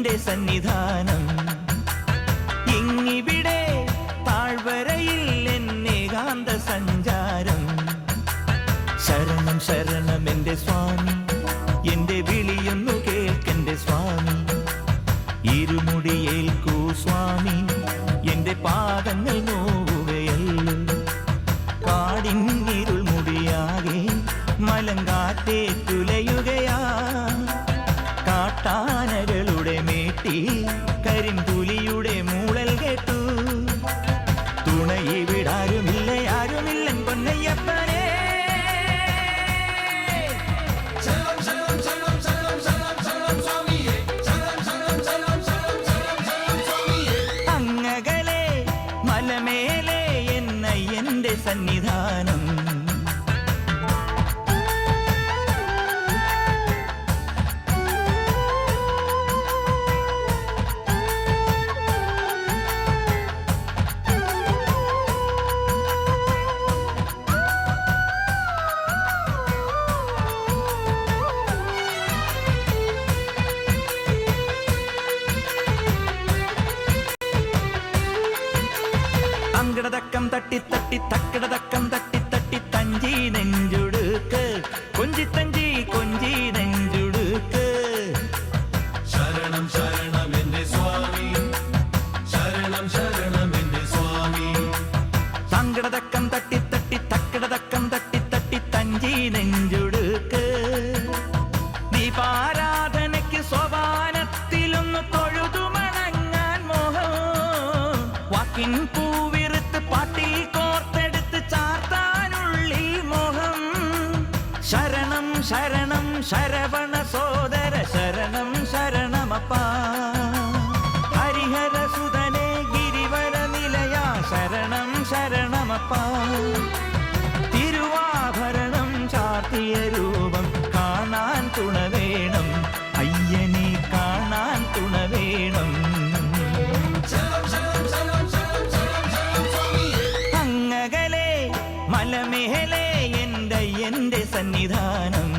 എന്റെ സന്നിധാനം. ഇങ്ങിവിടെ താഴ്വരയിൽ എന്നേകാന്ത സഞ്ചാരം. ശരണം ശരണം എന്റെ സ്വാമി, എന്റെ വിളിയൊന്നു കേൾക്കെന്റെ സ്വാമി. ഇരുമുടിയേൽക്കൂ സ്വാമി, എന്റെ പാദങ്ങൾ നോവുകയല്ലോ. കാടിന്നിരുൾ മുടിയാകെ മലങ്കാറ്റേ തുലയുകയാ. കാട്ടാനകളുടെ മേട്ടി കരിമ്പുലിയുടെ മൂളൽ കേട്ടു. തുണയിവിടാരുമില്ല ആരുമില്ലൻ പൊന്നയ്യപ്പനെ. അങ്ങകലെ മലമേലെ എന്നയ്യന്റെ സന്നിധാനം. അങ്കടതക്കം തട്ടി തട്ടി തക്കടതക്കം തട്ടി തട്ടി തഞ്ചി നെഞ്ചുടുക്ക്. കൊഞ്ചി തഞ്ചി കൊഞ്ചി നെഞ്ചുടുക്ക്. ശരണം ശരണം എന്റെ സ്വാമി, ശരണം ശരണം എന്റെ സ്വാമി. അങ്കടതക്കം തട്ടി തട്ടി തക്കടതക്കം തട്ടി തട്ടി തഞ്ചി നെഞ്ചുടുക്ക്. ദീപാരാധനയ്ക്ക് സോപാനത്തിലൊന്നു തൊഴുതു മണങ്ങാൻ മോഹം. വാക്കിൻ പൂവിറുത്ത് പാട്ടിൽ കോർത്തെടുത്ത് ചാർത്താനുള്ളിൽ മോഹം. ശരണം ശരണം ശരവണ സോദര ശരണം ശരണമപ്പാ. ഹരിഹര സുതനേ ഗിരിവര നിലയാ ശരണം ശരണമപ്പാ. തിരുവാഭരണം ചാർത്തിയ രൂപം കാണാൻ തുണ വേണം. അയ്യനെ കാണാൻ തുണ വേണം. അങ്ങകലെ മലമേലെ എന്റെ സന്നിധാനം.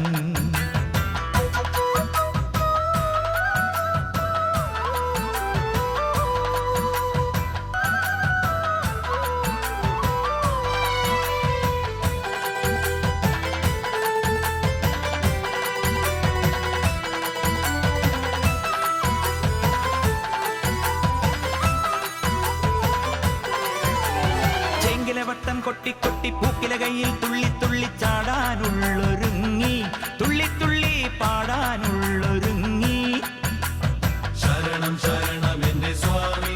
വട്ടം കൊട്ടി കൊട്ടി പൂക്കില കയ്യിൽ തുള്ളി തുള്ളി ചാടാനുള്ളൊരുങ്ങി. തുള്ളി തുള്ളി പാടാനുള്ളൊരുങ്ങി. ശരണം ശരണം എന്റെ സ്വാമി,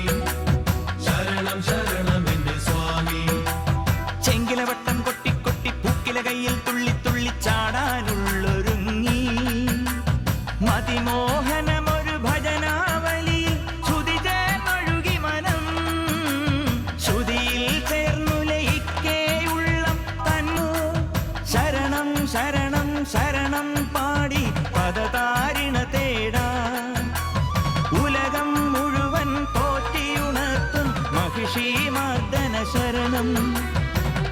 ശരണം ശരണം എന്റെ സ്വാമി. ചെങ്കില വട്ടം കൊട്ടി കൊട്ടി പൂക്കില കയ്യിൽ തുള്ളി തുള്ളി ചാടാനുള്ളൊരുങ്ങി. മതിമോഹനമൊരു ഭജനാവലിയിൽ ശ്രുതി ചേർന്നൊഴുകി മനം. ശ്രുതിയിൽ ചേർന്നു ലയിക്കേയുള്ളം തന്നു. ശരണം ശരണം ശരണം പാടി പദതാരിണ തേടാ. ഉലകം മുഴുവൻ പോറ്റിയുണർത്തും മഹിഷി മർദ്ദന ശരണം.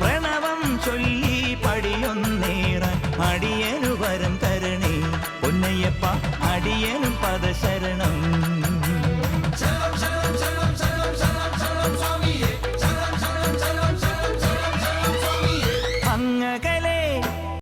പ്രണവം ചൊല്ലി പടിയൊന്നേറാൻ അടിയനു വരം തരണേ പൊന്നയ്യപ്പ. അടിയനും പദശരണം.